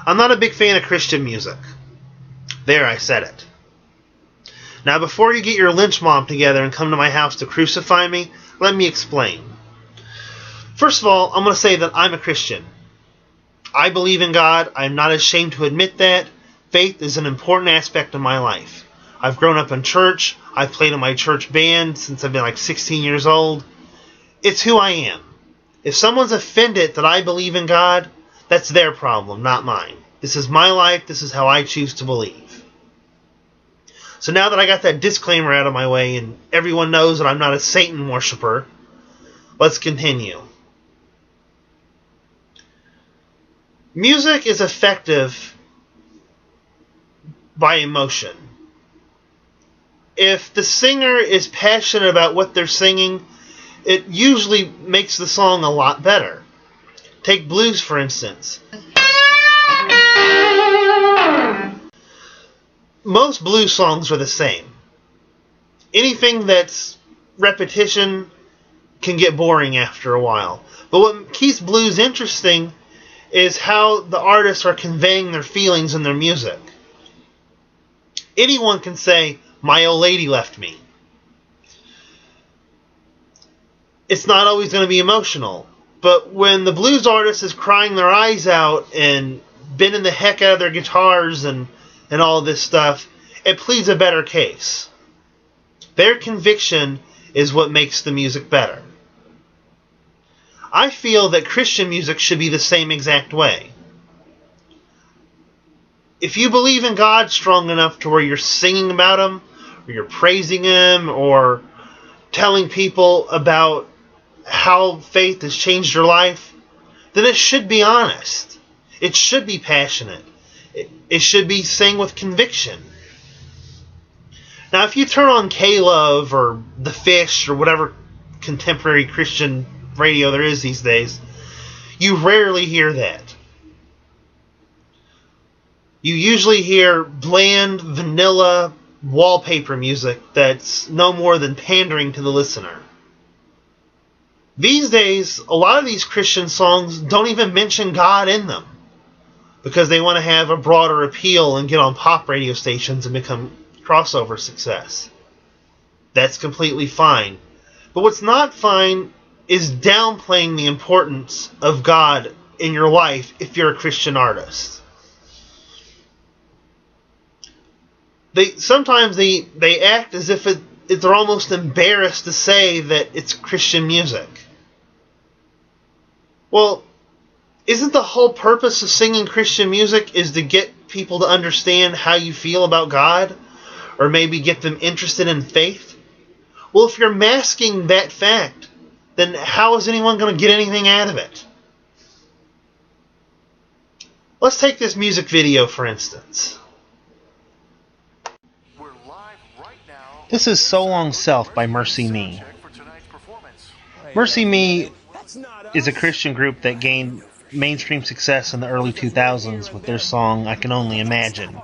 I'm not a big fan of Christian music. There, I said it. Now, before you get your lynch mob together and come to my house to crucify me, let me explain. First of all, I'm going to say that I'm a Christian. I believe in God. I'm not ashamed to admit that. Faith is an important aspect of my life. I've grown up in church. I've played in my church band since I've been like 16 years old. It's who I am. If someone's offended that I believe in God, that's their problem, not mine. This is my life. This is how I choose to believe. So now that I got that disclaimer out of my way and everyone knows that I'm not a Satan worshiper, let's continue. Music is effective by emotion. If the singer is passionate about what they're singing, it usually makes the song a lot better. Take blues, for instance. Most blues songs are the same. Anything that's repetition can get boring after a while. But what keeps blues interesting is how the artists are conveying their feelings in their music. Anyone can say, "My old lady left me." It's not always going to be emotional. But when the blues artist is crying their eyes out and bending the heck out of their guitars and all this stuff, it pleads a better case. Their conviction is what makes the music better. I feel that Christian music should be the same exact way. If you believe in God strong enough to where you're singing about Him, or you're praising Him, or telling people about how faith has changed your life, then it should be honest. It should be passionate. It should be sang with conviction. Now, if you turn on K-Love or The Fish or whatever contemporary Christian radio there is these days, you rarely hear that. You usually hear bland, vanilla, wallpaper music that's no more than pandering to the listener. These days, a lot of these Christian songs don't even mention God in them because they want to have a broader appeal and get on pop radio stations and become crossover success. That's completely fine. But what's not fine is downplaying the importance of God in your life if you're a Christian artist. Sometimes they act as if they're almost embarrassed to say that it's Christian music. Well, isn't the whole purpose of singing Christian music is to get people to understand how you feel about God? Or maybe get them interested in faith? Well, if you're masking that fact, then how is anyone going to get anything out of it? Let's take this music video, for instance. This is So Long Self by Mercy Me. Mercy Me is a Christian group that gained mainstream success in the early 2000s with their song I Can Only Imagine.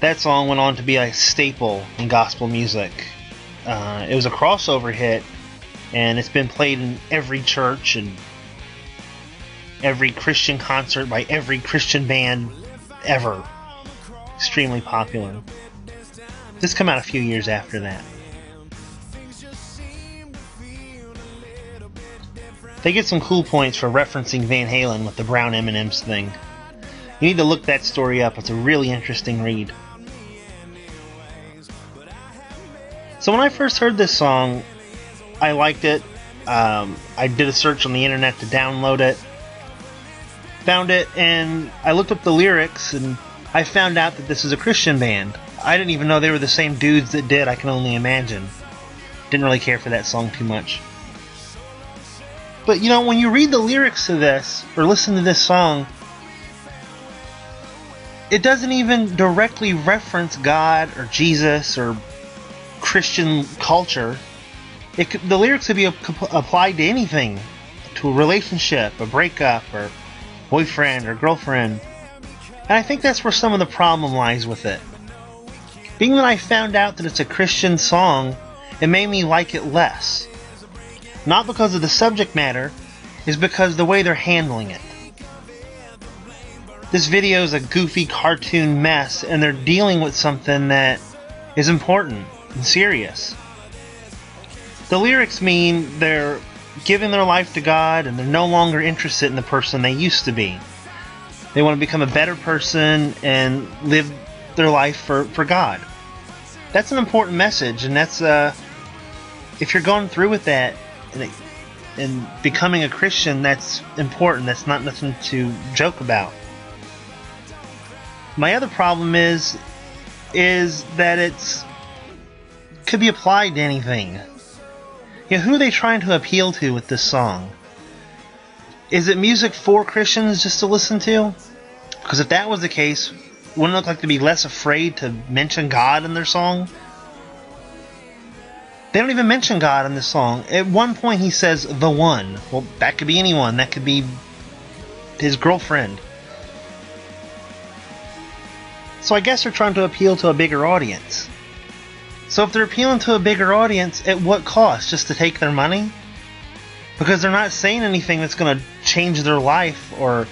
That song went on to be a staple in gospel music. It was a crossover hit, and it's been played in every church and every Christian concert by every Christian band ever. Extremely popular. This came out a few years after that. They get some cool points for referencing Van Halen with the brown M&M's thing. You need to look that story up. It's a really interesting read. So when I first heard this song, I liked it. I did a search on the internet to download it. Found it, and I looked up the lyrics, and I found out that this is a Christian band. I didn't even know they were the same dudes that did I Can Only Imagine. Didn't really care for that song too much. But, you know, when you read the lyrics to this, or listen to this song, it doesn't even directly reference God or Jesus or Christian culture. The lyrics could be applied to anything. To a relationship, a breakup, or boyfriend or girlfriend. And I think that's where some of the problem lies with it. Being that I found out that it's a Christian song, it made me like it less. Not because of the subject matter, it's because the way they're handling it. This video is a goofy cartoon mess, and they're dealing with something that is important and serious. The lyrics mean they're giving their life to God, and they're no longer interested in the person they used to be. They want to become a better person and live their life for God. That's an important message, and that's if you're going through with that and becoming a Christian, that's important. That's not nothing to joke about. My other problem is that it's could be applied to anything. You know, who are they trying to appeal to with this song? Is it music for Christians just to listen to? Because if that was the case, wouldn't it look like they'd be less afraid to mention God in their song? They don't even mention God in this song. At one point he says, the one. Well, that could be anyone. That could be his girlfriend. So I guess they're trying to appeal to a bigger audience. So if they're appealing to a bigger audience, at what cost? Just to take their money? Because they're not saying anything that's going to change their life or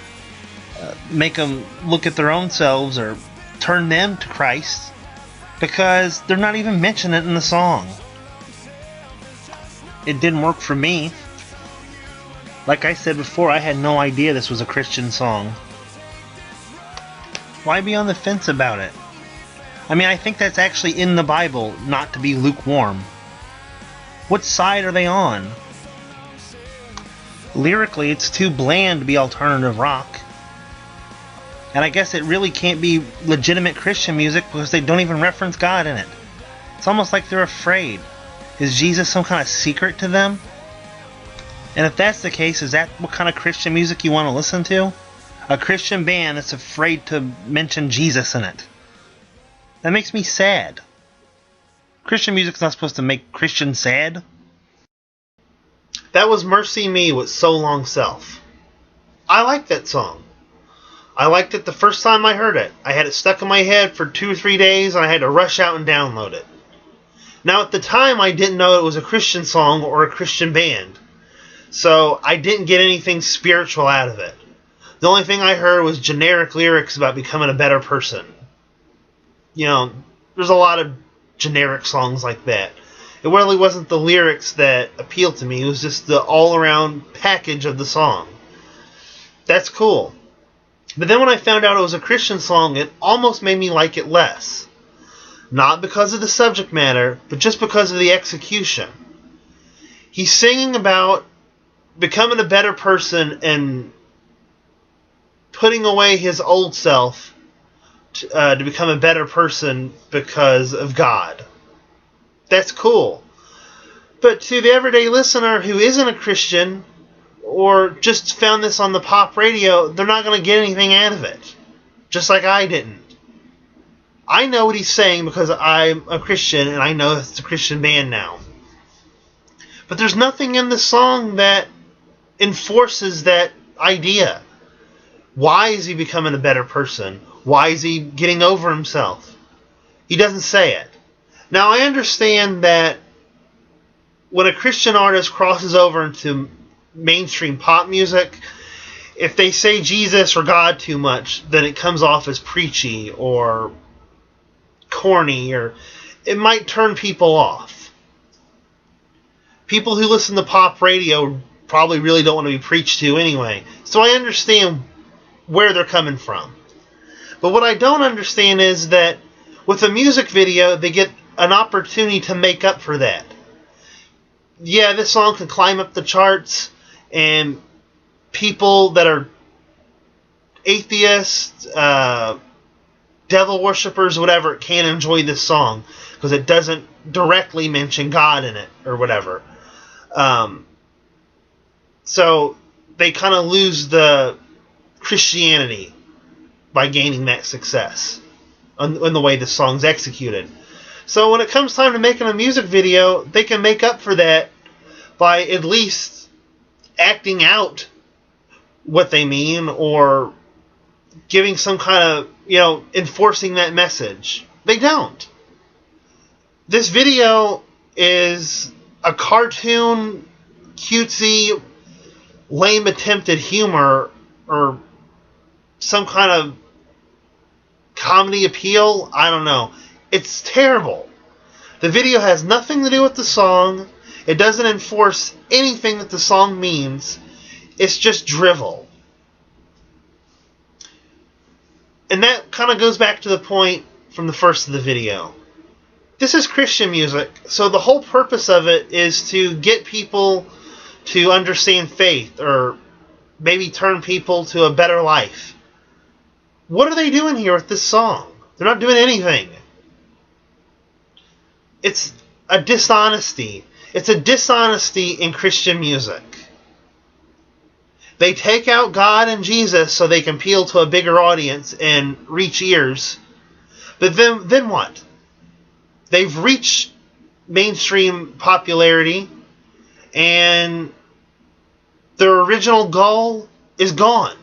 make them look at their own selves or turn them to Christ. Because they're not even mentioning it in the song. It didn't work for me. Like I said before, I had no idea this was a Christian song. Why be on the fence about it? I mean, I think that's actually in the Bible, not to be lukewarm. What side are they on? Lyrically, it's too bland to be alternative rock. And I guess it really can't be legitimate Christian music because they don't even reference God in it. It's almost like they're afraid. Is Jesus some kind of secret to them? And if that's the case, is that what kind of Christian music you want to listen to? A Christian band that's afraid to mention Jesus in it. That makes me sad. Christian music's not supposed to make Christians sad. That was Mercy Me with So Long Self. I like that song. I liked it the first time I heard it. I had it stuck in my head for 2 or 3 days, and I had to rush out and download it. Now, at the time, I didn't know it was a Christian song or a Christian band, so I didn't get anything spiritual out of it. The only thing I heard was generic lyrics about becoming a better person. You know, there's a lot of generic songs like that. It really wasn't the lyrics that appealed to me. It was just the all-around package of the song. That's cool. But then when I found out it was a Christian song, it almost made me like it less. Not because of the subject matter, but just because of the execution. He's singing about becoming a better person and putting away his old self to become a better person because of God. That's cool. But to the everyday listener who isn't a Christian or just found this on the pop radio, they're not going to get anything out of it. Just like I didn't. I know what he's saying because I'm a Christian and I know it's a Christian band now. But there's nothing in the song that enforces that idea. Why is he becoming a better person? Why is he getting over himself? He doesn't say it. Now, I understand that when a Christian artist crosses over into mainstream pop music, if they say Jesus or God too much, then it comes off as preachy or corny, or it might turn people off. People who listen to pop radio probably really don't want to be preached to anyway. So I understand where they're coming from. But what I don't understand is that with a music video, they get an opportunity to make up for that. Yeah, this song can climb up the charts, and people that are atheists, devil worshippers, whatever, can't enjoy this song because it doesn't directly mention God in it or whatever. So they kind of lose the Christianity by gaining that success in the way the song's executed. So when it comes time to making a music video, they can make up for that by at least acting out what they mean or giving some kind of, enforcing that message. They don't. This video is a cartoon, cutesy, lame attempt at humor or some kind of comedy appeal. I don't know. It's terrible. The video has nothing to do with the song. It doesn't enforce anything that the song means. It's just drivel. And that kind of goes back to the point from the first of the video. This is Christian music, so the whole purpose of it is to get people to understand faith, or maybe turn people to a better life. What are they doing here with this song? They're not doing anything. It's a dishonesty. It's a dishonesty in Christian music. They take out God and Jesus so they can appeal to a bigger audience and reach ears. But then what? They've reached mainstream popularity, and their original goal is gone.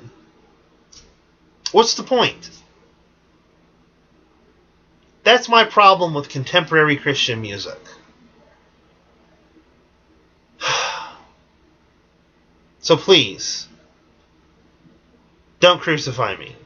What's the point? That's my problem with contemporary Christian music. So please, don't crucify me.